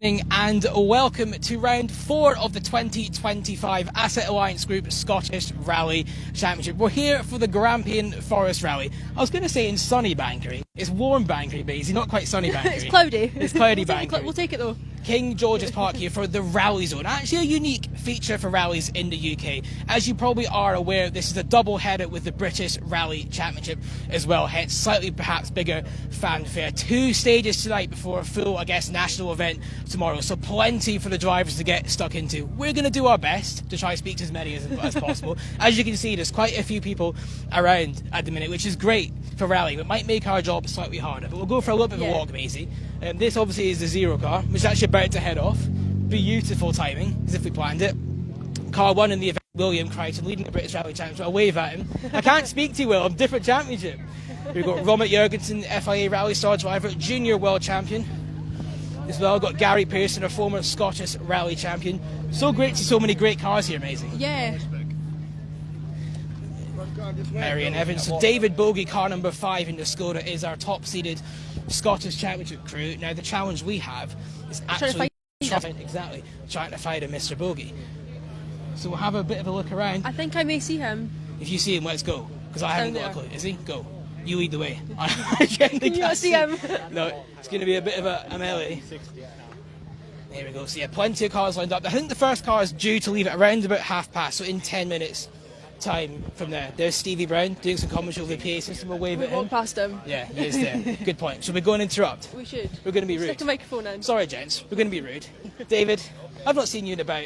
And welcome to round 4 of the 2025 Asset Alliance Group Scottish Rally Championship. We're here for the Grampian Forest Rally. I was going to say in sunny Bankery. It's warm Bankery, Basie, not quite sunny Bankery. It's cloudy. It's cloudy Bankery. We'll take it though. King George's Park here for the Rally Zone. Actually a unique feature for rallies in the UK. As you probably are aware, this is a double header with the British Rally Championship as well, hence slightly perhaps bigger fanfare. 2 stages tonight before a full, I guess, national event tomorrow, so plenty for the drivers to get stuck into. We're going to do our best to try to speak to as many as possible. As you can see, there's quite a few people around at the minute, which is great for rallying. It might make our job slightly harder, but we'll go for a little bit of a walk, Maisie. This obviously is the zero car, which is actually about to head off. Beautiful timing, as if we planned it. Car 1 in the event, William Crichton, leading the British Rally Championship. I'll wave at him. I can't speak to you, Will. I'm different championship. We've got Robert Jurgensen, FIA Rally Star driver, junior world champion. As well, got Gary Pearson, a former Scottish Rally champion. So great to see so many great cars here, amazing. Yeah. Marion Evans. So David Bogie, car number 5 in the Skoda, is our top-seeded Scottish Championship crew. Now the challenge we have is actually trying to find a Mr. Bogie. So we'll have a bit of a look around. I think I may see him. If you see him, let's go. Because I haven't got a clue. Is he? Go. You lead the way. Can you not see him? No, it's going to be a bit of a melee. There we go. So yeah, plenty of cars lined up. I think the first car is due to leave at around about 5:30, so in 10 minutes time from there. There's Stevie Brown doing some commentary over the PA system. We'll wave at him. Walk past him. Yeah, he is there. Good point. Should we go and interrupt? We should. We're going to be rude. Stick the microphone in. Sorry, gents. We're going to be rude. David, I've not seen you in about,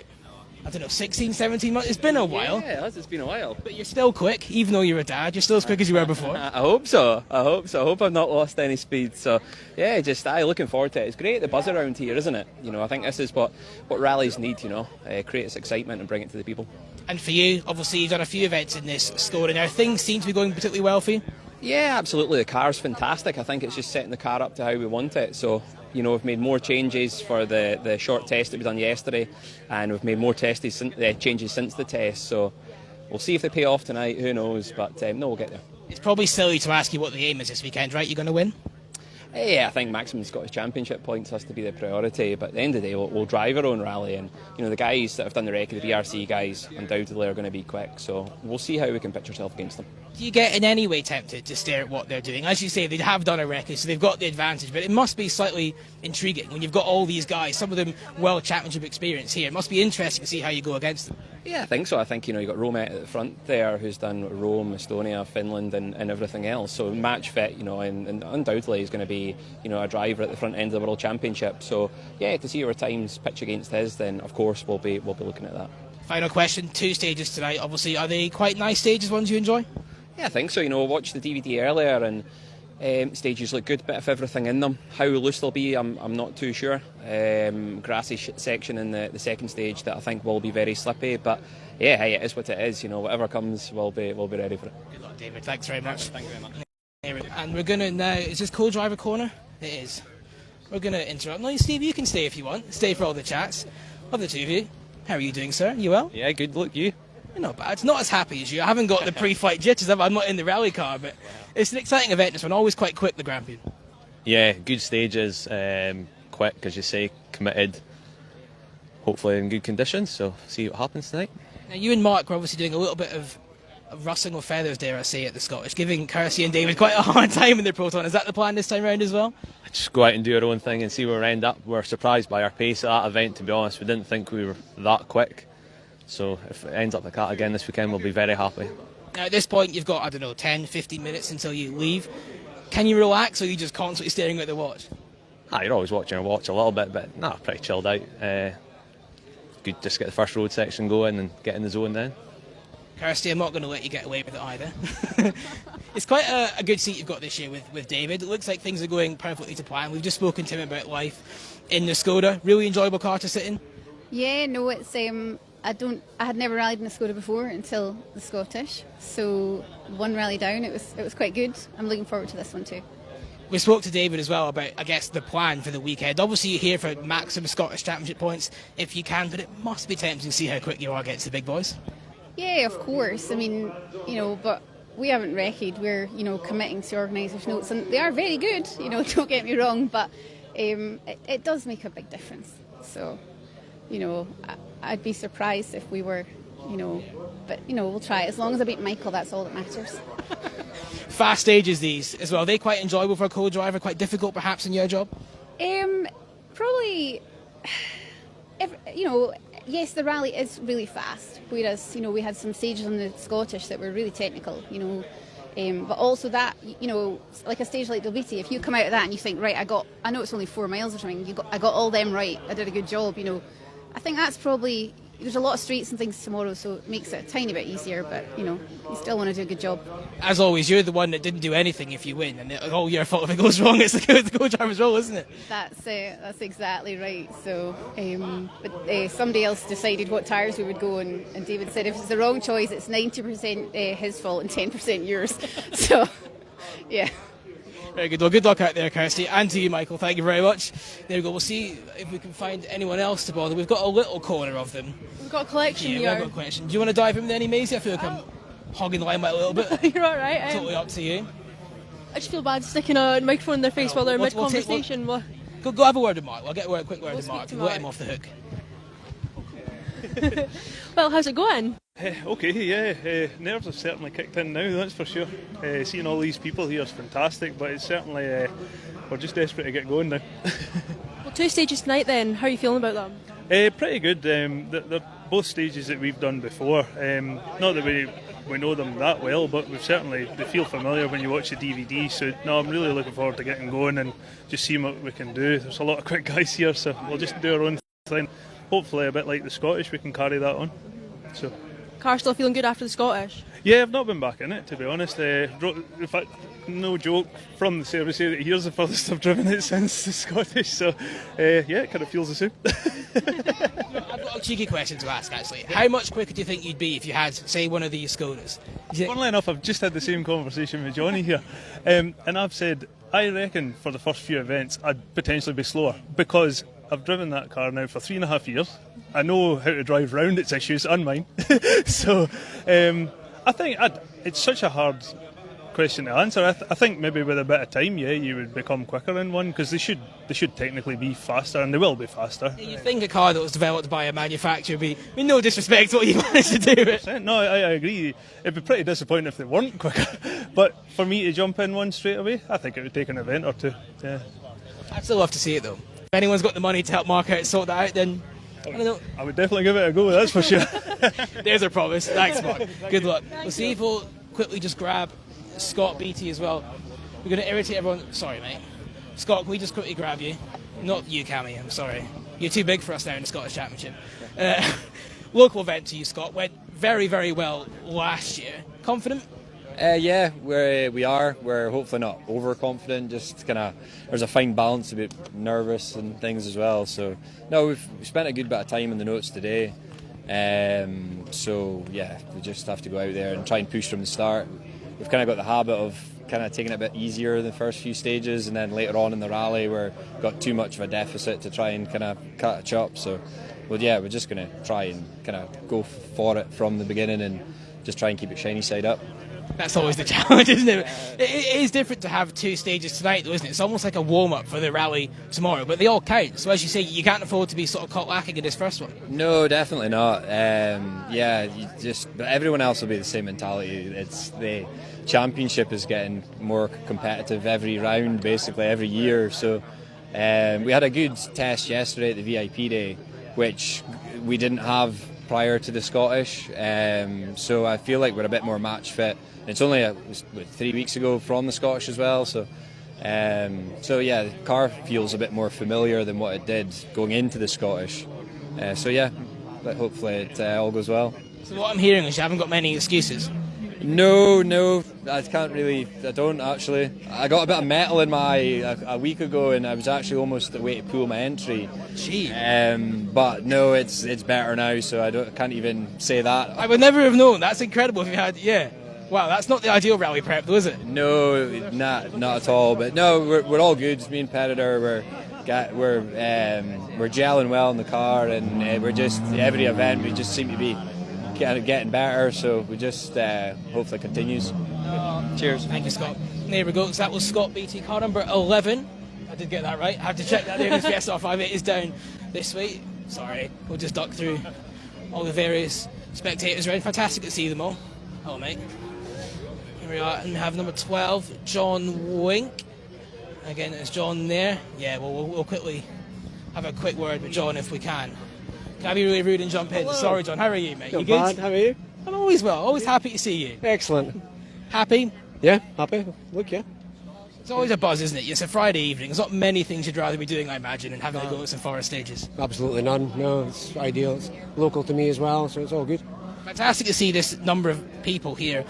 I don't know, 16, 17 months. It's been a while. Yeah, it's been a while. But you're still quick, even though you're a dad. You're still as quick as you were before. I hope so. I hope I've not lost any speed. So, yeah, looking forward to it. It's great, the buzz around here, isn't it? You know, I think this is what rallies need, you know, create this excitement and bring it to the people. And for you, obviously, you've done a few events in this Skoda. Now, things seem to be going particularly well for you. Yeah, absolutely. The car's fantastic. I think it's just setting the car up to how we want it. So, you know, we've made more changes for the short test that we done yesterday, and we've made more changes since the test. So we'll see if they pay off tonight. Who knows? But no, we'll get there. It's probably silly to ask you what the aim is this weekend, right? You're going to win? Yeah, I think maximum Scottish Championship points has to be the priority, but at the end of the day we'll drive our own rally, and you know the guys that have done the record, the BRC guys, undoubtedly are going to be quick, so we'll see how we can pitch ourselves against them. Do you get in any way tempted to stare at what they're doing? As you say, they have done a record, so they've got the advantage, but it must be slightly intriguing when you've got all these guys, some of them World Championship experience here. It must be interesting to see how you go against them. Yeah, I think so. I think, you know, you've got Romet at the front there, who's done Rome, Estonia, Finland and everything else. So match fit, you know, and undoubtedly he's going to be, you know, a driver at the front end of the World Championship. So, yeah, to see our times pitch against his, then of course we'll be looking at that. Final question, 2 stages tonight. Obviously, are they quite nice stages, ones you enjoy? Yeah, I think so. You know, I watched the DVD earlier and stages look good, bit of everything in them. How loose they'll be, I'm not too sure. Grassy section in the second stage that I think will be very slippy, but yeah, hey, it is what it is. You know, whatever comes, we'll be ready for it. Good luck, David. Thanks very much. Thank you very much. And we're gonna now. Is this co-driver corner? It is. We're gonna interrupt. No, Steve, you can stay if you want. Stay for all the chats. Of the two of you, how are you doing, sir? You well? Yeah, good. Look, you. Not bad. It's not as happy as you. I haven't got the pre-flight jitters. I'm not in the rally car, but it's an exciting event. This one, always quite quick. The Grampian. Yeah, good stages. Quick, as you say, committed. Hopefully in good conditions. So see what happens tonight. Now you and Mark were obviously doing a little bit of rustling of feathers, dare I say, at the Scottish, giving Kirsty and David quite a hard time in their Proton. Is that the plan this time round as well? Just go out and do our own thing and see where we end up. We're surprised by our pace at that event. To be honest, we didn't think we were that quick. So if it ends up like that again this weekend, we'll be very happy. Now at this point you've got, I don't know, 10, 15 minutes until you leave. Can you relax, or are you just constantly staring at the watch? You're always watching your watch a little bit, but pretty chilled out. Good just get the first road section going and get in the zone then. Kirsty, I'm not going to let you get away with it either. It's quite a good seat you've got this year with David. It looks like things are going perfectly to plan. We've just spoken to him about life in the Skoda. Really enjoyable car to sit in? Yeah, no, it's I had never rallied in a Skoda before until the Scottish, so one rally down, it was quite good. I'm looking forward to this one too. We spoke to David as well about, I guess, the plan for the weekend. Obviously you're here for maximum Scottish Championship points if you can, but it must be tempting to see how quick you are against the big boys. Yeah, of course. I mean, you know, but we haven't recce'd. We're, you know, committing to organisers' notes, and they are very good, you know, don't get me wrong, but it does make a big difference. So, I'd be surprised if we were, but we'll try. As long as I beat Michael, that's all that matters. Fast stages these as well. Are they quite enjoyable for a co-driver? Quite difficult, perhaps, in your job? Probably. Yes, the rally is really fast. Whereas we had some stages on the Scottish that were really technical. But also that, like a stage like Dalbeattie, if you come out of that and you think, right, I know it's only 4 miles or something, I got all them right, I did a good job, I think that's probably, there's a lot of streets and things tomorrow, so it makes it a tiny bit easier, but, you still want to do a good job. As always, you're the one that didn't do anything if you win, and it's all your fault if it goes wrong. It's the co-driver's role, isn't it? That's exactly right. So, but somebody else decided what tyres we would go, and David said if it's the wrong choice, it's 90% his fault and 10% yours. So, yeah. Very good. Well, good luck out there, Kirsty, and to you, Michael. Thank you very much. There we go. We'll see if we can find anyone else to bother. We've got a little corner of them. We've got a collection here. We've got a collection. Do you want to dive in with any, Maisie? I feel like I'm hogging the limelight a little bit. You're all right. Totally up to you. I just feel bad sticking a microphone in their face while they're mid-conversation. Go have a word with Mark. I'll get a quick word with Mark. We'll let him off the hook. Well, how's it going? Okay, yeah. Nerves have certainly kicked in now, that's for sure. Seeing all these people here is fantastic, but it's certainly, we're just desperate to get going now. Well, 2 stages tonight then. How are you feeling about them? Pretty good. They're both stages that we've done before. Not that we know them that well, but they feel familiar when you watch the DVD. So, no, I'm really looking forward to getting going and just seeing what we can do. There's a lot of quick guys here, so we'll just do our own thing. Hopefully, a bit like the Scottish, we can carry that on. So. Car still feeling good after the Scottish? Yeah, I've not been back in it, to be honest. In fact, no joke, from the service area here's the furthest I've driven it since the Scottish, so yeah, it kind of feels the same. I've got a cheeky question to ask, actually. How much quicker do you think you'd be if you had, say, one of these Skodas? Funnily enough, I've just had the same conversation with Johnny here, and I've said, I reckon for the first few events I'd potentially be slower, because I've driven that car now for 3.5 years. I know how to drive round its issues and mine. So I think it's such a hard question to answer. I think maybe with a bit of time, yeah, you would become quicker in one, because they should technically be faster, and they will be faster. You think a car that was developed by a manufacturer would be, no disrespect to what you managed to do it. No, I agree. It'd be pretty disappointing if they weren't quicker. But for me to jump in one straight away, I think it would take an event or two. Yeah. I'd still love to see it though. If anyone's got the money to help Mark out sort that out, then I don't know. I would definitely give it a go, that's for sure. There's our promise. Thanks, Mark. Good luck. We'll see if we'll quickly just grab Scott Beattie as well. We're going to irritate everyone. Sorry, mate. Scott, can we just quickly grab you? Not you, Cammy, I'm sorry. You're too big for us now in the Scottish Championship. Local event to you, Scott. Went very, very well last year. Confident? Yeah, we are. We're hopefully not overconfident. Just kind of, there's a fine balance, a bit nervous and things as well. So no, we've spent a good bit of time in the notes today. So yeah, we just have to go out there and try and push from the start. We've kind of got the habit of kind of taking it a bit easier the first few stages, and then later on in the rally we've got too much of a deficit to try and kind of cut a chop. So, well, yeah, we're just going to try and kind of go for it from the beginning and just try and keep it shiny side up. That's always the challenge, isn't it? It is different to have 2 stages tonight, though, isn't it? It's almost like a warm-up for the rally tomorrow, but they all count. So as you say, you can't afford to be sort of caught lacking in this first one. No, definitely not. Yeah, but everyone else will be the same mentality. It's the championship is getting more competitive every round, basically every year. So we had a good test yesterday at the VIP day, which we didn't have prior to the Scottish. So I feel like we're a bit more match fit. It's only it was 3 weeks ago from the Scottish as well. So yeah, the car feels a bit more familiar than what it did going into the Scottish. So yeah, but hopefully it all goes well. So what I'm hearing is you haven't got many excuses. No, I don't actually. I got a bit of metal in my a week ago, and I was actually almost the way to pull my entry. Gee. But no, it's better now, so I can't even say that. I would never have known. That's incredible if you had, yeah. Wow, that's not the ideal rally prep, though, is it? No, not at all. But no, we're all good. Me and Predator, we're gelling well in the car, and we're just every event we just seem to be getting better. So we just hopefully continues. Cheers. Thank you, Scott. There we go. So that was Scott Beattie, car number 11. I did get that right. I have to check that there. Yes, off 5. It is down this way. Sorry, we'll just duck through all the various spectators around. Fantastic to see them all. Hello, mate. Here we are, and we have number 12, John Wink. Again, it's John there. Yeah, we'll quickly have a quick word with John if we can. Can I be really rude and jump in? Hello. Sorry, John. How are you, mate? Not You good? bad, how are you? I'm always well. Always happy to see you. Excellent. Happy? Yeah, happy. Look, yeah. It's always a buzz, isn't it? It's a Friday evening. There's not many things you'd rather be doing, I imagine, than having to go to some forest stages. Absolutely none. No, it's ideal. It's local to me as well, so it's all good. Fantastic to see this number of people here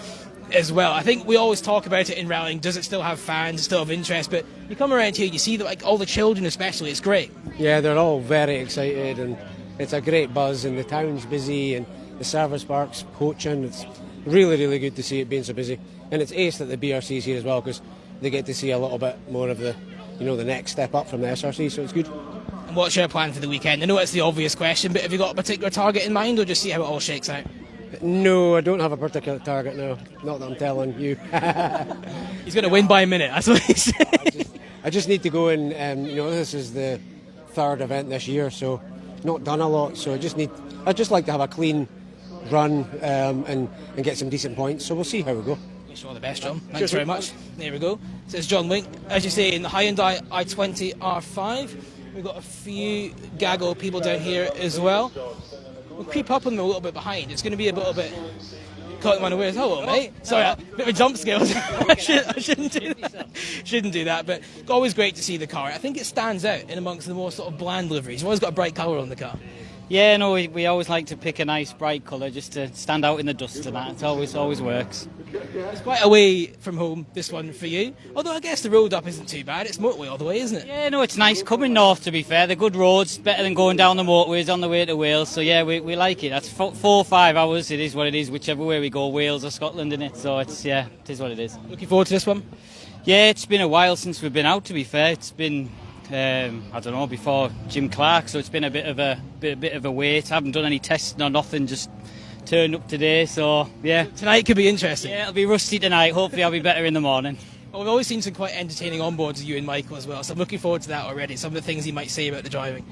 as well. I think we always talk about it in rallying. Does it still have fans? Still have interest? But you come around here, you see that, like all the children, especially. It's great. Yeah, they're all very excited, and it's a great buzz, and the town's busy, and the service park's poaching. It's really, really good to see it being so busy. And it's ace that the BRC's here as well, because they get to see a little bit more of the, the next step up from the SRC, so it's good. And what's your plan for the weekend? I know it's the obvious question, but have you got a particular target in mind, or just see how it all shakes out? No, I don't have a particular target now. Not that I'm telling you. He's going to win by a minute, that's what he said. I just need to go and, this is the third event this year, so not done a lot. So I'd just like to have a clean run and get some decent points. So we'll see how we go. Wish you all the best, John. Thanks very much. There we go. Says John Wink. As you say, in the Hyundai i20 R5, we've got a few gaggle people down here as well. We'll creep up on them a little bit behind. It's going to be a little bit caught them unawares. Hello, mate. Sorry, a bit of a jump scare. I shouldn't do that. Shouldn't do that, but always great to see the car. I think it stands out in amongst the more sort of bland liveries. You've always got a bright colour on the car. Yeah, no, we always like to pick a nice bright colour just to stand out in the dust and that. It always works. It's quite away from home, this one, for you. Although I guess the road up isn't too bad. It's motorway all the way, isn't it? Yeah, no, it's nice coming north, to be fair. They're good roads, better than going down the motorways on the way to Wales. So yeah, we like it. That's 4 or 5 hours. It is what it is, whichever way we go, Wales or Scotland, in it. So it is what it is. Looking forward to this one? Yeah, it's been a while since we've been out, to be fair. It's been before Jim Clark, so it's been a bit of a wait. I haven't done any testing or nothing, just turned up today, so yeah. Tonight could be interesting. Yeah, it'll be rusty tonight. Hopefully I'll be better in the morning. Well, we've always seen some quite entertaining onboards with you and Michael as well, so I'm looking forward to that already. Some of the things he might say about the driving.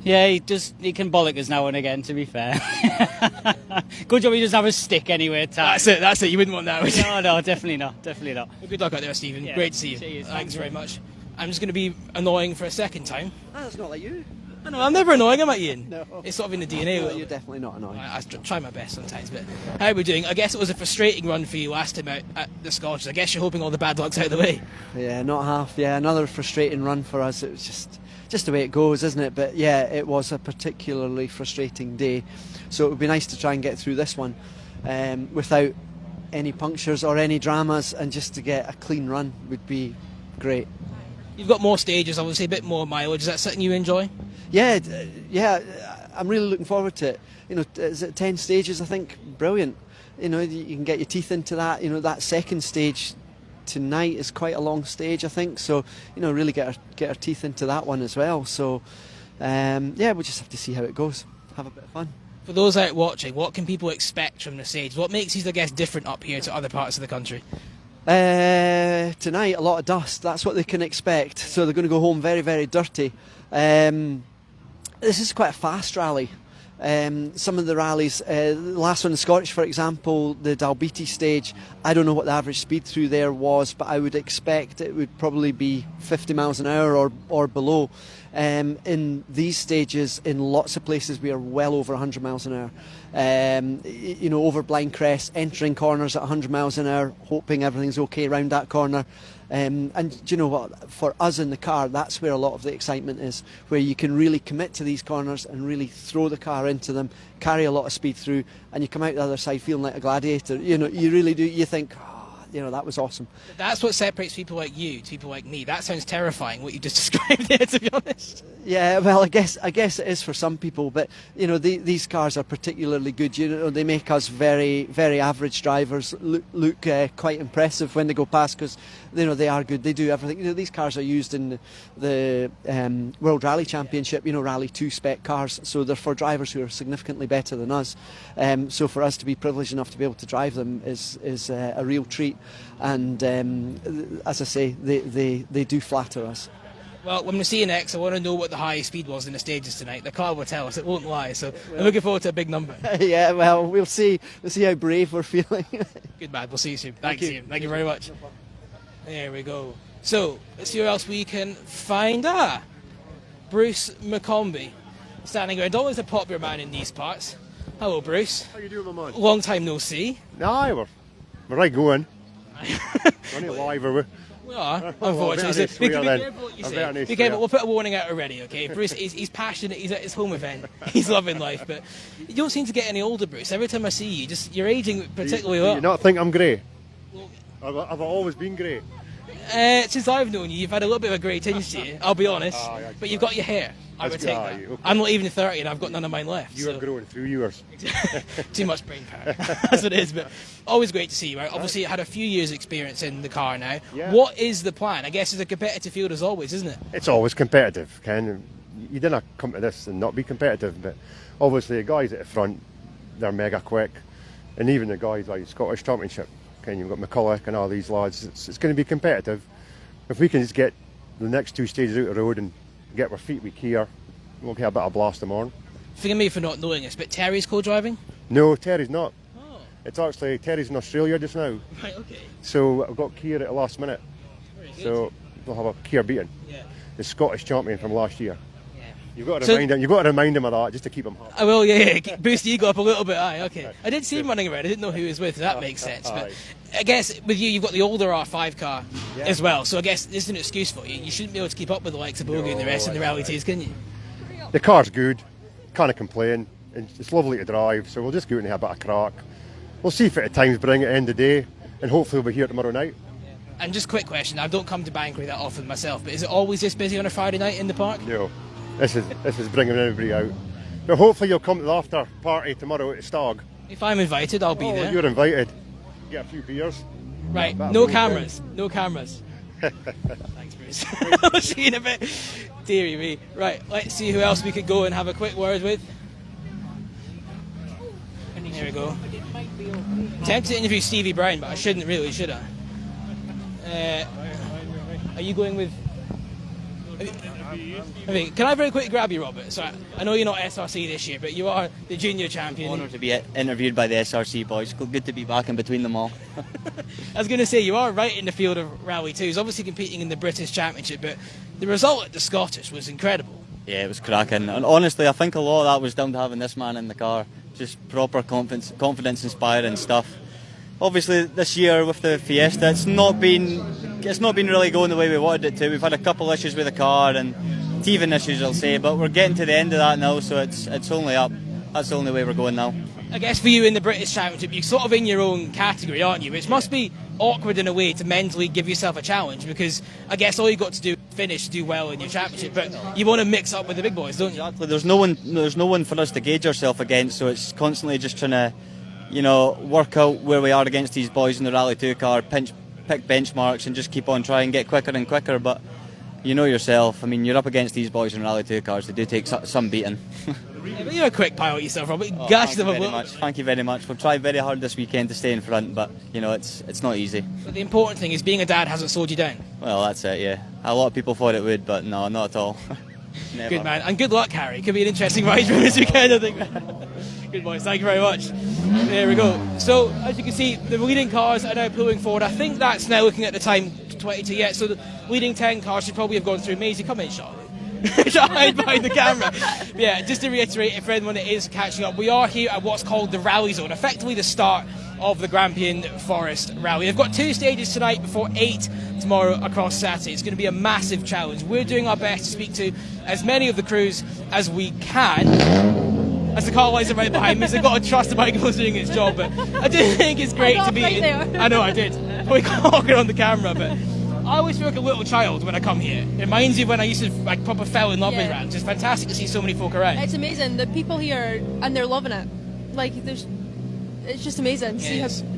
Yeah, he can bollock us now and again, to be fair. Good job he doesn't have a stick anyway at times. That's it. You wouldn't want that, would you? No, definitely not. Well, good luck out there, Stephen. Yeah, great to see you. cheers, Thanks very much. I'm just going to be annoying for a second time. That's not like you. I know, I'm never annoying, am I, Ian? No. It's sort of in the DNA. No, you're definitely not annoying. I try my best sometimes, but how are we doing? I guess it was a frustrating run for you last time out at the Scottish. I guess you're hoping all the bad luck's out of the way. Yeah, not half. Yeah, another frustrating run for us. It was just the way it goes, isn't it? But yeah, it was a particularly frustrating day. So it would be nice to try and get through this one without any punctures or any dramas, and just to get a clean run would be great. You've got more stages, obviously, a bit more mileage. Is that something you enjoy? Yeah, I'm really looking forward to it. Is it 10 stages? I think brilliant. You can get your teeth into that. That second stage tonight is quite a long stage, I think. So, really get our teeth into that one as well. So, we'll just have to see how it goes. Have a bit of fun. For those out watching, what can people expect from the stage? What makes these, I guess, different up here to other parts of the country? Tonight, a lot of dust. That's what they can expect. So they're going to go home very, very dirty. This is quite a fast rally. Some of the rallies, the last one in Scottish, for example, the Dalbeattie stage, I don't know what the average speed through there was, but I would expect it would probably be 50 miles an hour or below. In these stages, in lots of places, we are well over 100 miles an hour. Over blind crest, entering corners at 100 miles an hour, hoping everything's okay around that corner. And do you know what? For us in the car, that's where a lot of the excitement is, where you can really commit to these corners and really throw the car into them, carry a lot of speed through, and you come out the other side feeling like a gladiator. You really do. You think, that was awesome. That's what separates people like you to people like me. That sounds terrifying, what you just described there, to be honest. Yeah, well, I guess it is for some people, but these cars are particularly good. They make us very, very average drivers look quite impressive when they go past, because they are good. They do everything. These cars are used in the World Rally Championship. Rally 2 spec cars, so they're for drivers who are significantly better than us. So for us to be privileged enough to be able to drive them is a real treat. And as I say, they do flatter us. Well, when we see you next, I want to know what the highest speed was in the stages tonight. The car will tell us, it won't lie, so I'm looking forward to a big number. Yeah, well, we'll see how brave we're feeling. Good man, we'll see you soon. Thank you. Thank you very much. There we go. So, let's see who else we can find. Bruce McCombie, standing around. Always a popular man in these parts. Hello, Bruce. How you doing, my man? Long time no see. Aye, we're right going. Running live, are we? We are, Well, unfortunately. very Be nice then. careful what you A say. very nice Be careful. swear. We'll put a warning out already, okay? Bruce, he's passionate. He's at his home event. He's loving life, but you don't seem to get any older, Bruce. Every time I see you, you're aging particularly Do well. you not think I'm grey? Have I always been grey? Since I've known you, you've had a little bit of a grey tinge to you, I'll be honest. But you've got your hair. I would That's take good, that. okay. I'm not even 30 and I've got none of mine left. You so. are growing through yours. Too much brain power. That's what it is. But always great to see you. Right? Obviously, you had a few years' experience in the car now. Yeah. What is the plan? I guess it's a competitive field as always, isn't it? It's always competitive, Ken. You didn't come to this and not be competitive, but obviously the guys at the front, they're mega quick. And even the guys like Scottish Championship, Ken, you've got McCulloch and all these lads, it's going to be competitive. If we can just get the next two stages out of the road and get our feet with Kia, we'll get a bit of blast tomorrow. Forgive me for not knowing this, but Terry's co-driving? No, Terry's not. Oh. It's actually, Terry's in Australia just now. Right, okay. So I've got Kia at the last minute. Very good. So we'll have a Kia beating. Yeah. The Scottish champion from last year. Yeah. You've got to So- remind him. You've got to remind him of that just to keep him happy. I will, yeah. Boost the ego up a little bit. Aye, okay. I did see him running around. I didn't know who he was with. So that makes sense. But Aye. I guess with you, you've got the older R5 car Yeah. as well. So I guess this is an excuse for you. You shouldn't be able to keep up with the likes of Bogie and the rest of the Rally Twos, can you? The car's good. Can't complain. It's lovely to drive. So we'll just go out and have a bit of crack. We'll see if it at times bring it at the end of the day, and hopefully we'll be here tomorrow night. And just quick question. I don't come to Banbury that often myself, but is it always this busy on a Friday night in the park? No, this is bringing everybody out. But hopefully you'll come to the after party tomorrow at the Stag. If I'm invited, I'll be Oh, there. you're invited. Get a few beers. Right, That'll no be cameras. No cameras. Thanks, Bruce. I'll see you in a bit. Deary me. Right, let's see who else we could go and have a quick word with. There we go. Tempted to interview Stevie Brown, but I shouldn't really, should I? Are you going with... I mean, can I very quickly grab you, Robert? So I know you're not SRC this year, but you are the junior champion. Honoured to be interviewed by the SRC boys. Good to be back in between them all. I was going to say, you are right in the field of Rally 2s, obviously competing in the British Championship, but the result at the Scottish was incredible. Yeah, it was cracking. And honestly, I think a lot of that was down to having this man in the car. Just proper confidence inspiring stuff. Obviously, this year with the Fiesta, it's not been really going the way we wanted it to. We've had a couple issues with the car and teething issues, I'll say, but we're getting to the end of that now, so it's only up. That's the only way we're going now. I guess for you in the British Championship, you're sort of in your own category, aren't you? Which must be awkward in a way to mentally give yourself a challenge, because I guess all you've got to do is finish, do well in your championship, but you want to mix up with the big boys, don't you? Exactly. There's no one for us to gauge ourselves against, so it's constantly just trying to, work out where we are against these boys in the Rally 2 car, pick benchmarks and just keep on trying, get quicker and quicker, but you know yourself, I mean, you're up against these boys in Rally 2 cars, they do take some beating. Yeah, but you're a quick pilot yourself, Robert. Thank you very much. We'll try very hard this weekend to stay in front, but it's not easy. But the important thing is being a dad hasn't slowed you down. Well, that's it, yeah. A lot of people thought it would, but no, not at all. Never. Good man, and good luck, Harry. Could be an interesting ride for this weekend, I think. Good boys, thank you very much. There we go. So, as you can see, the leading cars are now pulling forward. I think that's now looking at the time 22 yet. So the leading 10 cars should probably have gone through. Maisie, come in, Charlotte. Hide behind the camera. But yeah, just to reiterate, if anyone is catching up, we are here at what's called the Rally Zone, effectively the start of the Grampian Forest Rally. They've got 2 stages tonight before 8 tomorrow across Saturday. It's going to be a massive challenge. We're doing our best to speak to as many of the crews as we can. As the car lights are right behind me, so I've got to trust the microphone's doing its job, but I do think it's great to be I know I did. We caught it on the camera, but I always feel like a little child when I come here. It reminds me of when I used to proper fell in love with rallies. It's fantastic to see so many folk around. It's amazing. The people here, and they're loving it. It's just amazing.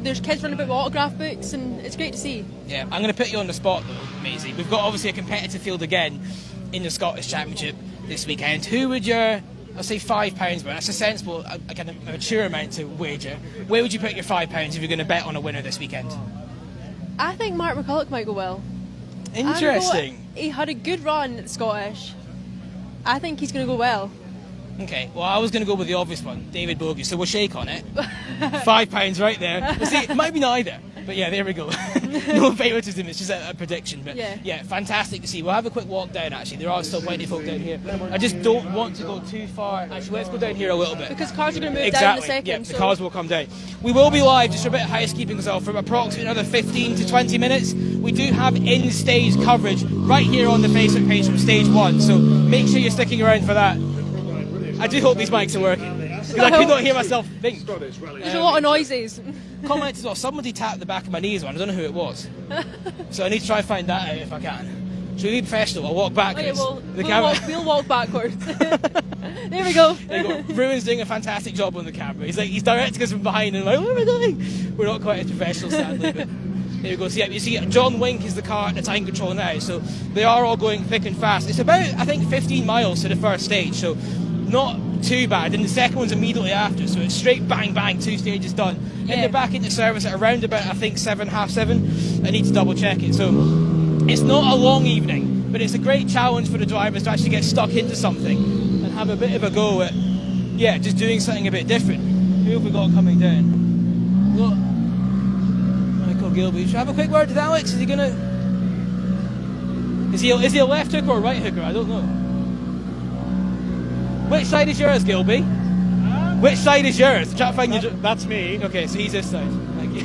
There's kids running about with autograph books, and it's great to see. Yeah, I'm going to put you on the spot though, Maisie. We've got obviously a competitive field again in the Scottish Championship this weekend. Who would I'll say £5, but that's a sensible, a kind of mature amount to wager. Where would you put your £5 if you're going to bet on a winner this weekend? I think Mark McCulloch might go well. Interesting. He had a good run at the Scottish. I think he's going to go well. Okay, well, I was going to go with the obvious one, David Bogie, so we'll shake on it. £5 right there. Well, see, it might be neither, but yeah, there we go. No favouritism, it's just a prediction. But yeah, fantastic to see. We'll have a quick walk down, actually. There are still plenty of folk down here. I just don't want to go too far. Actually, let's go down here a little bit. Because cars are going to move down in a second. Yeah, the cars will come down. We will be live, just for a bit of housekeeping as well, for approximately another 15 to 20 minutes. We do have in-stage coverage right here on the Facebook page from Stage 1, so make sure you're sticking around for that. I do hope these mics are working, because I could not hear myself think. There's a lot of noises. Comment as well, somebody tapped the back of my knees one, I don't know who it was. So I need to try and find that out if I can. Should we be professional? I'll walk backwards. We'll walk backwards. There we go. There you go. Ruin's doing a fantastic job on the camera. He's directing us from behind and like, where are we going? We're not quite as professional, sadly, but there we go. So yeah, you see John Wink is the car at the time control now, so they are all going thick and fast. It's about, I think, 15 miles to the first stage, so not too bad. And the second one's immediately after, so it's straight bang bang, 2 stages done. And they're back into service at around about, I think, 7, half 7. I need to double check it. So it's not a long evening, but it's a great challenge for the drivers to actually get stuck into something and have a bit of a go at, yeah, just doing something a bit different. Who have we got coming down? We've got Michael Gilby. Should I have a quick word with Alex? Is he gonna? Is he a left hooker or a right hooker? I don't know. Which side is yours, Gilby? Which side is yours? Try to find your. That's me. Okay, so he's this side. Thank you.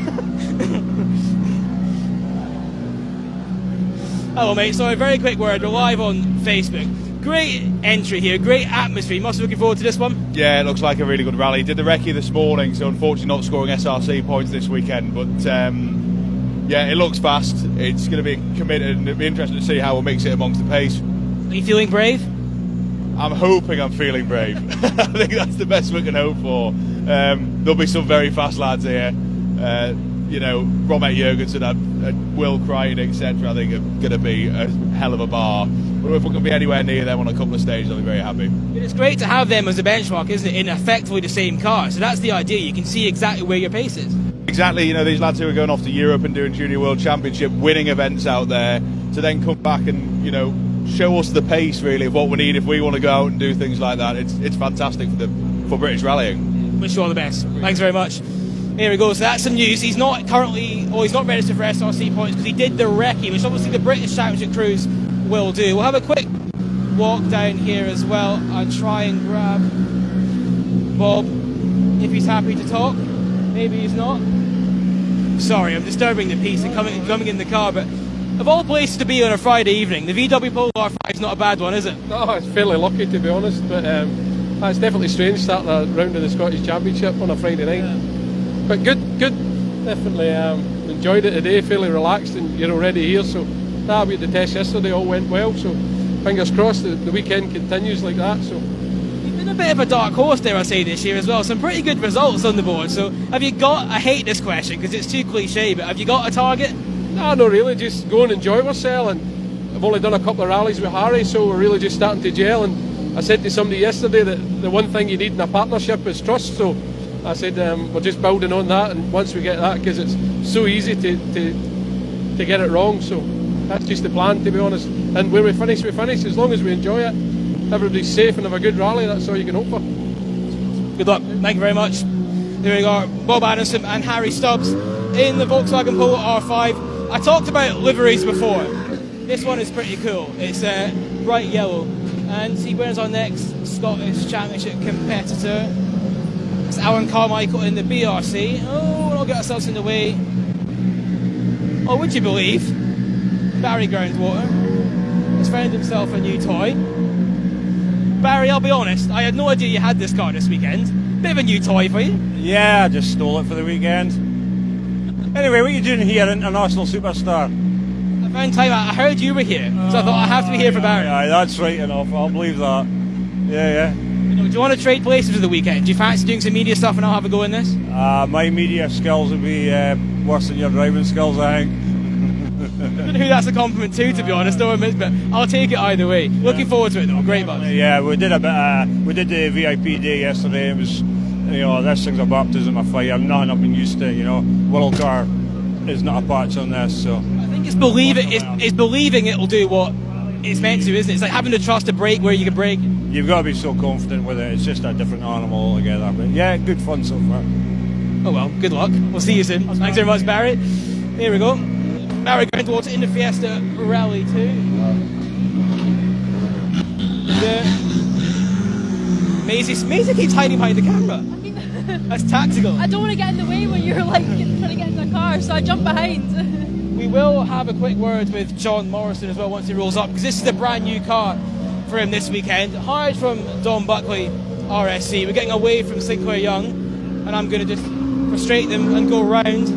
Hello, mate. Sorry, very quick word. We're live on Facebook. Great entry here, great atmosphere. You must be looking forward to this one. Yeah, it looks like a really good rally. Did the recce this morning, so unfortunately not scoring SRC points this weekend. But yeah, it looks fast. It's going to be committed, and it'll be interesting to see how we'll mix it amongst the pace. Are you feeling brave? I'm hoping I'm feeling brave. I think that's the best we can hope for. There'll be some very fast lads here. You know, Romet Jurgensen and Will Crichton, etc. I think are going to be a hell of a bar. But if we can be anywhere near them on a couple of stages, I'll be very happy. It's great to have them as a benchmark, isn't it, in effectively the same car. So that's the idea. You can see exactly where your pace is. Exactly. You know, these lads who are going off to Europe and doing Junior World Championship, winning events out there, to then come back and, you know, show us the pace really of what we need if we want to go out and do things like that. It's fantastic for British rallying. Wish you all the best. Thanks very much. Here we go. So that's some news. He's not registered for SRC points because he did the recce, which obviously the British Championship crews will do. We'll have a quick walk down here as well and try and grab Bob if he's happy to talk. Maybe he's not. Sorry, I'm disturbing the peace and coming in the car, but of all places to be on a Friday evening, the VW Polo R5 is not a bad one, is it? No, it's fairly lucky to be honest, but it's definitely strange starting a round of the Scottish Championship on a Friday night. Yeah. But good, definitely enjoyed it today, fairly relaxed, and you're already here, so that with the test yesterday all went well, so fingers crossed the weekend continues like that. So you've been a bit of a dark horse there, I say, this year as well. Some pretty good results on the board. So have you got, I hate this question because it's too cliche, but have you got a target? No, not really, just go and enjoy ourselves, and I've only done a couple of rallies with Harry, so we're really just starting to gel. And I said to somebody yesterday that the one thing you need in a partnership is trust, so I said we're just building on that, and once we get that, because it's so easy to get it wrong, so that's just the plan, to be honest. And when we finish, as long as we enjoy it, everybody's safe and have a good rally, that's all you can hope for. Good luck, thank you very much. There we go, Bob Anderson and Harry Stubbs in the Volkswagen Polo R5. I talked about liveries before. This one is pretty cool. It's bright yellow, and see where's our next Scottish Championship competitor. It's Alan Carmichael in the BRC. Oh, we'll not get ourselves in the way. Oh, would you believe? Barry Groundwater has found himself a new toy. Barry, I'll be honest, I had no idea you had this car this weekend. Bit of a new toy for you. Yeah, I just stole it for the weekend. Anyway, what are you doing here, International Superstar? I found time. I heard you were here, so I thought I have to be here for Barry. Yeah, that's right enough. I'll believe that. Yeah. Do you want to trade places for the weekend? Do you fancy doing some media stuff and I'll have a go in this? My media skills would be worse than your driving skills, I think. I don't know who that's a compliment to be honest, no one admits, but I'll take it either way. Looking forward to it though, great buzz. Yeah, we did the VIP day yesterday. It was, this thing's a baptism of fire. Nothing I've been used to, World Car is not a patch on this, so. I think It's believing it'll do what it's meant to, isn't it? It's like having to trust a brake where you can brake. You've got to be so confident with it. It's just a different animal altogether. But yeah, good fun so far. Oh well, good luck. We'll see you soon. Thanks very much, Barry. Here we go. Barry going towards in the Fiesta Rally 2. Maisie keeps hiding behind the camera. That's tactical. I don't want to get in the way when you're like trying to get in the car, so I jump behind. We will have a quick word with John Morrison as well once he rolls up, because this is a brand new car for him this weekend. Hired from Don Buckley RSC. We're getting away from Sinclair Young, and I'm going to just frustrate them and go round.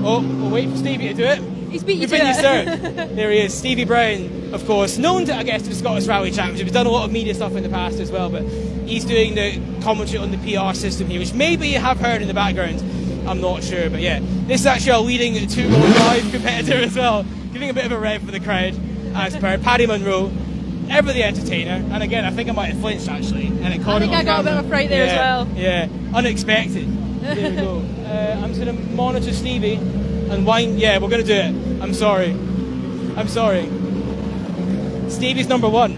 Oh, we'll wait for Stevie to do it. He's beat you You've to been it. usurped. There he is, Stevie Brown, of course, known to, I guess, to the Scottish Rally Championship. He's done a lot of media stuff in the past as well, but he's doing the commentary on the PR system here, which maybe you have heard in the background. I'm not sure, but yeah, this is actually a leading 205 competitor as well, giving a bit of a rev for the crowd, as per Paddy Munro, ever the entertainer. And again, I think I might have flinched actually, and it caught I think it on I got a camera. bit of a fright there as well. Yeah, unexpected. There we go. I'm just going to monitor Stevie and wind. Yeah, we're going to do it. I'm sorry. Stevie's number one.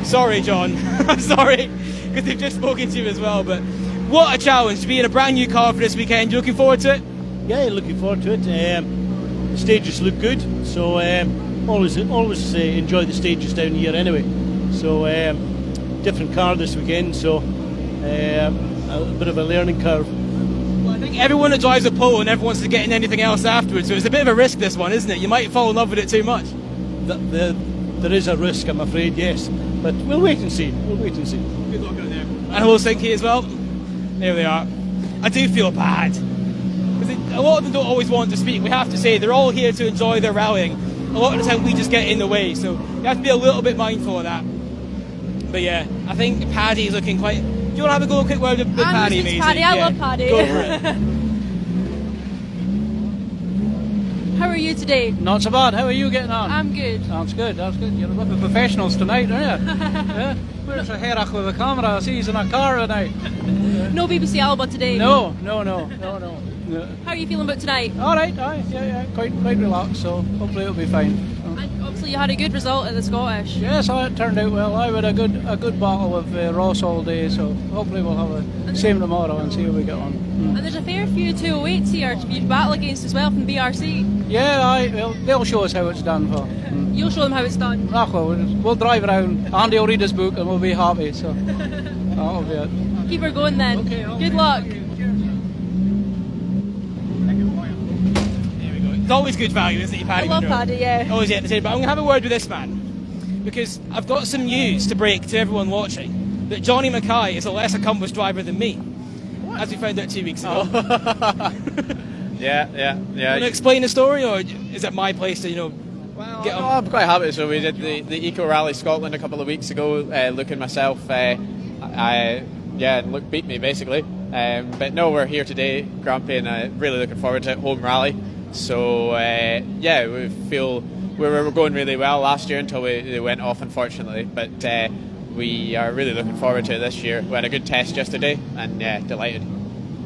Sorry, John. I'm sorry, because they've just spoken to you as well. But what a challenge to be in a brand new car for this weekend. You looking forward to it? Yeah, looking forward to it. The stages look good, so always enjoy the stages down here anyway. So different car this weekend, so a bit of a learning curve. Well, I think everyone that drives a pole never wants to get in anything else afterwards, so it's a bit of a risk, this one, isn't it? You might fall in love with it too much. There is a risk, I'm afraid, yes. But we'll wait and see. Good luck out there. And hello, Sinky, as well. There they are. I do feel bad, because a lot of them don't always want to speak. We have to say, they're all here to enjoy their rallying. A lot of the time we just get in the way, so you have to be a little bit mindful of that. But yeah, I think Paddy's looking quite... Do you want to have a quick word with Paddy, Maisie? Paddy, I love Paddy. Go for it. How are you today? Not so bad. How are you getting on? I'm good. That's good. You're with the professionals tonight, aren't you? Yeah. Where's the Herach with the camera? I see he's in a car tonight. No BBC Alba today. No. How are you feeling about tonight? All right. Yeah. Quite relaxed. So hopefully it'll be fine. And obviously you had a good result at the Scottish. Yes, it turned out well. I had a good battle with Ross all day, so hopefully we'll have the same tomorrow and see how we get on. And there's a fair few 208s here to battle against as well from BRC. Yeah, they'll show us how it's done. You'll show them how it's done. We'll drive around. Andy will read his book and we'll be happy. So that'll be it. Keep her going then. Okay, good luck. It's always good value, isn't it, Paddy? I love Paddy, yeah. Always entertaining. But I'm going to have a word with this man, because I've got some news to break to everyone watching, that Johnny Mackay is a less accomplished driver than me, as we found out 2 weeks ago. Yeah. Want to explain the story, or is it my place to, get on? I'm quite happy. So we did the Eco Rally Scotland a couple of weeks ago. Luke and myself, Luke beat me basically. But no, we're here today, Grampian. Really looking forward to it, home rally. So we feel we were going really well last year until they went off, unfortunately. But we are really looking forward to it this year. We had a good test yesterday, and delighted.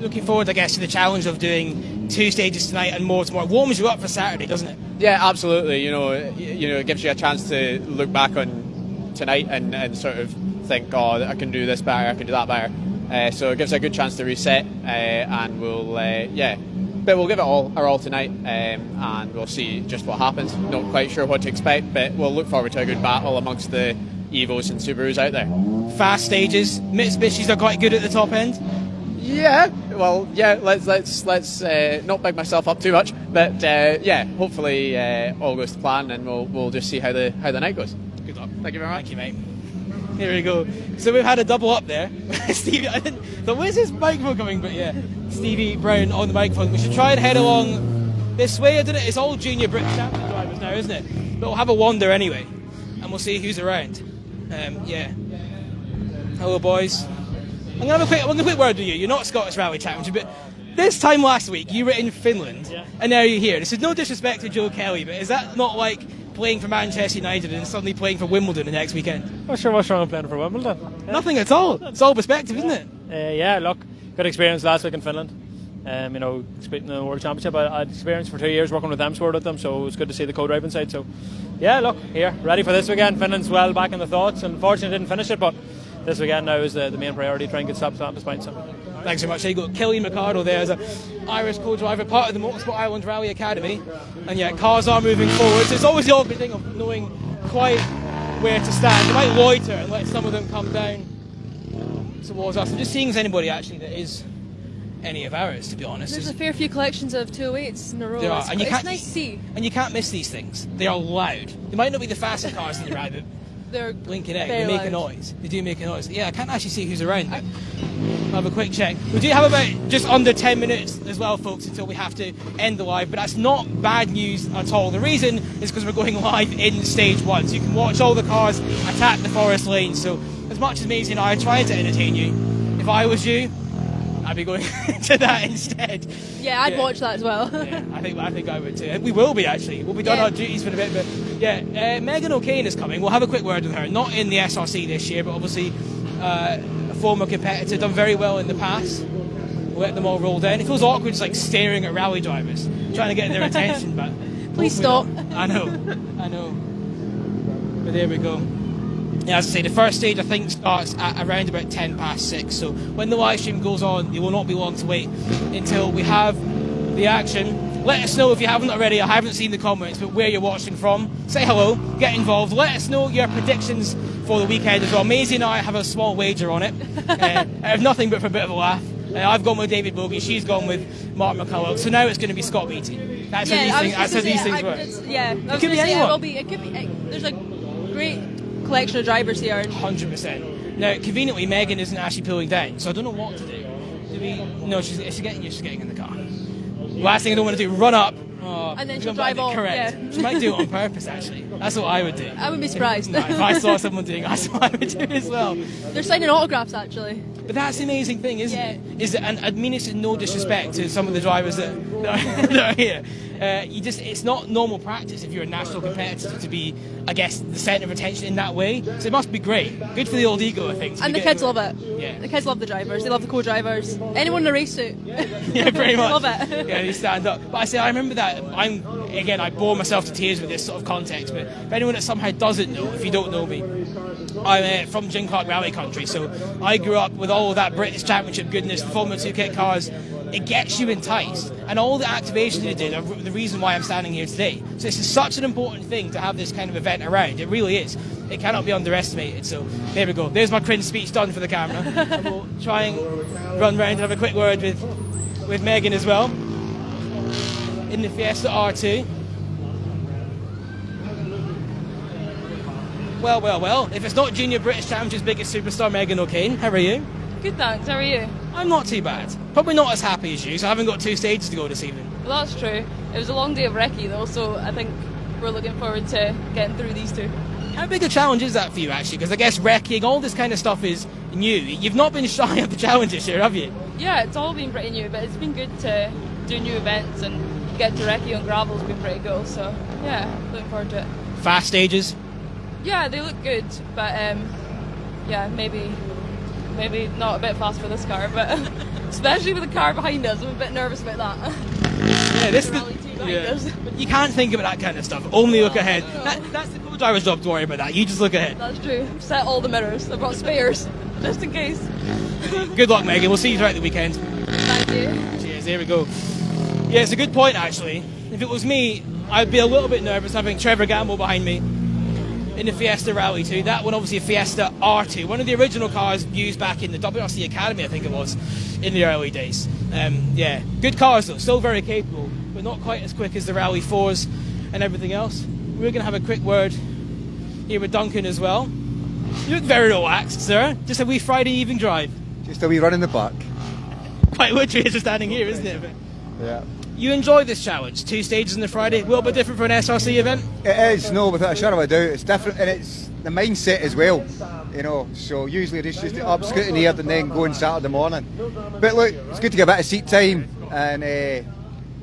Looking forward, I guess, to the challenge of doing 2 stages tonight and more tomorrow. Warms you up for Saturday, doesn't it? Yeah, absolutely. It gives you a chance to look back on tonight and sort of think, oh, I can do this better, I can do that better. So it gives a good chance to reset, and but we'll give it our all tonight, and we'll see just what happens. Not quite sure what to expect, but we'll look forward to a good battle amongst the Evos and Subarus out there. Fast stages, Mitsubishis are quite good at the top end. Yeah, well, let's not big myself up too much, but hopefully all goes to plan, and we'll just see how the night goes. Good luck. Thank you very much. Thank you, mate. Here we go. So we've had a double up there. Stevie, where's his microphone coming? But yeah, Stevie Brown on the microphone. We should try and head along this way, isn't it? It's all junior British champion drivers now, isn't it? But we'll have a wander anyway, and we'll see who's around. Hello, boys. I'm gonna have a quick word with you. You're not Scottish Rally Championship, but this time last week you were in Finland, and now you're here. This is no disrespect to Joe Kelly, but is that not like playing for Manchester United and suddenly playing for Wimbledon the next weekend? Not sure what's wrong with playing for Wimbledon. Nothing at all. It's all perspective, isn't it? Yeah, look, good experience last week in Finland. Expecting the World Championship. I'd experienced for 2 years working with M Sport with them, so it was good to see the co-driving side. So, yeah, look, here, ready for this weekend. Finland's well back in the thoughts. Unfortunately, didn't finish it, but this weekend now is the main priority, try and get stops at this point. So. Thanks very much. So you got Killian Mercado there as an Irish co-driver, part of the Motorsport Ireland Rally Academy, and yeah, cars are moving forward. So it's always the awkward thing of knowing quite where to stand. You might loiter and let some of them come down towards us. I'm just seeing if there's anybody actually that is any of ours, to be honest. There's a fair few collections of 208s in a row. There are, and it's nice to see. And you can't miss these things. They are loud. They might not be the fastest cars in the rally, but they're blinking out. very They make a loud. noise. They do make a noise. Yeah, I can't actually see who's around. But I'll have a quick check. We do have about just under 10 minutes as well, folks, until we have to end the live. But that's not bad news at all. The reason is because we're going live in stage 1, so you can watch all the cars attack the forest lane. So as much as Maisie and I are trying to entertain you, if I was you, I'd be going to that instead. Yeah, I'd watch that as well. Yeah, I think I would too. We will be actually. We'll be done our duties for a bit, but yeah, Megan O'Kane is coming. We'll have a quick word with her. Not in the SRC this year, but obviously a former competitor, done very well in the past. We'll let them all roll down. It feels awkward just like staring at rally drivers, trying to get their attention, but Please stop. I know. But there we go. Yeah, as I say, the first stage I think starts at around about 6:10. So when the live stream goes on, it will not be long to wait until we have the action. Let us know if you haven't already. I haven't seen the comments, but where you're watching from. Say hello, get involved. Let us know your predictions for the weekend as well. Maisie and I have a small wager on it. I have nothing but for a bit of a laugh. I've gone with David Bogie, she's gone with Mark McCulloch. So now it's going to be Scott Beattie. That's how these things work. It could be anyone. It could be. There's a great collection of drivers here. 100%. Now, conveniently, Megan isn't actually pulling down, so I don't know what to do. No, she's getting in the car. Last thing I don't want to do, run up. And then she'll drive off. Correct. Yeah. She might do it on purpose, actually. That's what I would do. I wouldn't be surprised. If I saw someone doing it, that's what I would do as well. They're signing autographs, actually. But that's the amazing thing, isn't it? Is that, and I mean it's no disrespect to some of the drivers that are here. It's not normal practice if you're a national competitor to be, I guess, the centre of attention in that way. So it must be great. Good for the old ego, I think. And the kids love it. Yeah. The kids love the drivers. They love the co-drivers. Anyone in a race suit. Yeah, pretty much. Love it. Yeah, they stand up. But I remember that. I bore myself to tears with this sort of context. But for anyone that somehow doesn't know, if you don't know me, I'm from Jim Clark Rally country. So I grew up with all of that British Championship goodness, the Formula 2 kit cars. It gets you enticed, and all the activations you did are the reason why I'm standing here today. So this is such an important thing to have this kind of event around. It really is. It cannot be underestimated. So there we go. There's my cringe speech done for the camera. And we'll try and run round and have a quick word with Megan as well in the Fiesta R2. Well. If it's not Junior British Championship's biggest superstar, Megan O'Kane, how are you? Good, thanks. How are you? I'm not too bad. Probably not as happy as you, so I haven't got 2 stages to go this evening. Well, that's true. It was a long day of recce though, so I think we're looking forward to getting through these 2. How big a challenge is that for you, actually? Because I guess recceing, all this kind of stuff is new. You've not been shy of the challenge this year, have you? Yeah, it's all been pretty new, but it's been good to do new events and get to recce on gravel's been pretty cool. So yeah, looking forward to it. Fast stages? Yeah, they look good, but yeah, maybe not a bit fast for this car, but especially with the car behind us, I'm a bit nervous about that. Yeah, you can't think about that kind of stuff. Only look ahead. That's the co-driver's job to worry about that. You just look ahead. That's true. Set all the mirrors. I've got spares, just in case. Good luck, Megan. We'll see you throughout the weekend. Thank you. Cheers. There we go. Yeah, it's a good point, actually. If it was me, I'd be a little bit nervous having Trevor Gamble behind me in the Fiesta Rally 2. That one, obviously, a Fiesta R2, one of the original cars used back in the WRC Academy, I think it was, in the early days. Yeah, good cars though, still very capable, but not quite as quick as the Rally 4s and everything else. We're going to have a quick word here with Duncan as well. You look very relaxed, sir. Just a wee Friday evening drive. Just a wee run in the park. Quite literally, it's just standing here, isn't it? But yeah. You enjoy this challenge? 2 stages on the Friday, a little bit different for an SRC event? It is, no, without a shadow of a doubt. It's different, and it's the mindset as well, you know. So usually it's just up scrutineered and then going Saturday morning. But look, it's good to get a bit of seat time, and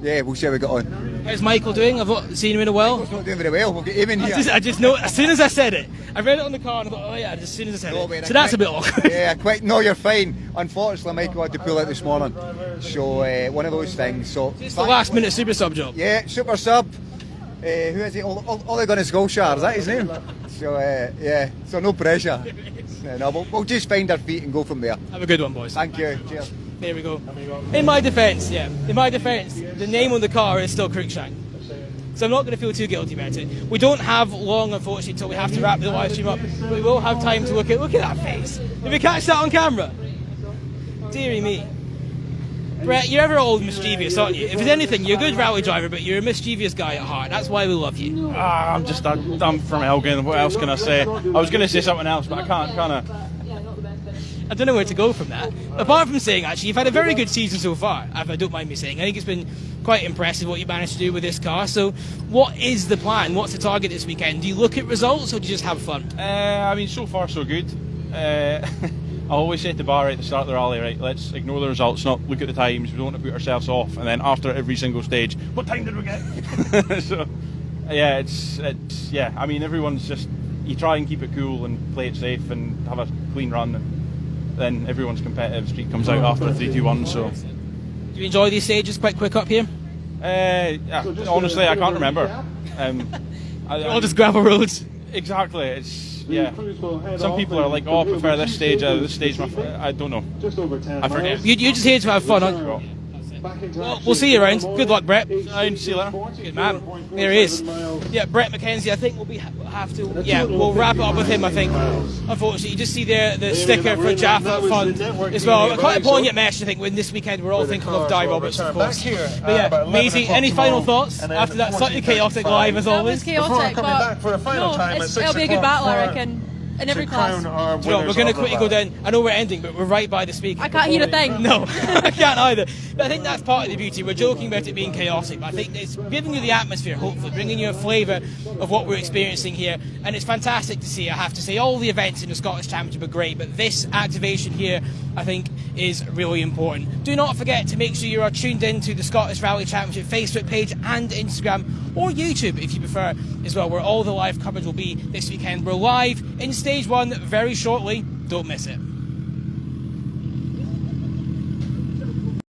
yeah, we'll see how we get on. How's Michael doing? I've not seen him in a while. Michael's not doing very well. We'll get him in here. I just know, as soon as I said it, I read it on the car and I thought, oh yeah, as soon as I said it. Mate, so that's a bit awkward. Yeah, quick. No, you're fine. Unfortunately, Michael had to pull out this morning. So, one of those things. So It's the last minute super sub job. Yeah, super sub. Who is he? Ole Gunnar Solskjaer, is that his name? So, yeah, so no pressure. No, we'll just find our feet and go from there. Have a good one, boys. Thank you. Cheers. There we go. In my defence, the name on the car is still Cruikshank. So I'm not going to feel too guilty about it. We don't have long, unfortunately, until we have to wrap the live stream up. But we will have time to look at that face. Did we catch that on camera? Dearie me. Brett, you're ever old mischievous, aren't you? If it's anything, you're a good rally driver, but you're a mischievous guy at heart. That's why we love you. I'm from Elgin. What else can I say? I was going to say something else, but I can't. I don't know where to go from that. Apart from saying, actually, you've had a very good season so far, if I don't mind me saying. I think it's been quite impressive what you managed to do with this car. So what is the plan? What's the target this weekend? Do you look at results or do you just have fun? So far so good. I always set the bar at the start of the rally, right, let's ignore the results, not look at the times, we don't want to put ourselves off, and then after every single stage, what time did we get? So, yeah, everyone's just, you try and keep it cool and play it safe and have a clean run, and then everyone's competitive streak comes out after 3-2-1, so. Do you enjoy these stages quite quick up here? Honestly, I can't remember. All just gravel roads? Exactly, it's. Yeah, some people are like, oh, I prefer this stage, I don't know. I forget. You're just here to have fun, aren't you? Well, we'll see you around. Good luck, Brett. See you later. Good man. There he is. Yeah, Brett McKenzie. I think we'll wrap it up with him. I think. Unfortunately, you just see there the sticker for Jaffa Fund as well. Quite a poignant message. I think when this weekend we're all thinking of Di Roberts, of course. But yeah, Maisie, any final thoughts after that slightly chaotic live as always? That was chaotic, but it'll be a good battle, I reckon. In every class. We're going to quickly go down. I know we're ending, but we're right by the speaker. I can't hear a thing. No, I can't either. But I think that's part of the beauty. We're joking about it being chaotic, but I think it's giving you the atmosphere, hopefully, bringing you a flavour of what we're experiencing here. And it's fantastic to see, I have to say. All the events in the Scottish Championship are great, but this activation here, I think, is really important. Do not forget to make sure you are tuned in to the Scottish Rally Championship Facebook page and Instagram, or YouTube if you prefer as well, where all the live coverage will be this weekend. We're live in Stage 1 very shortly. Don't miss it.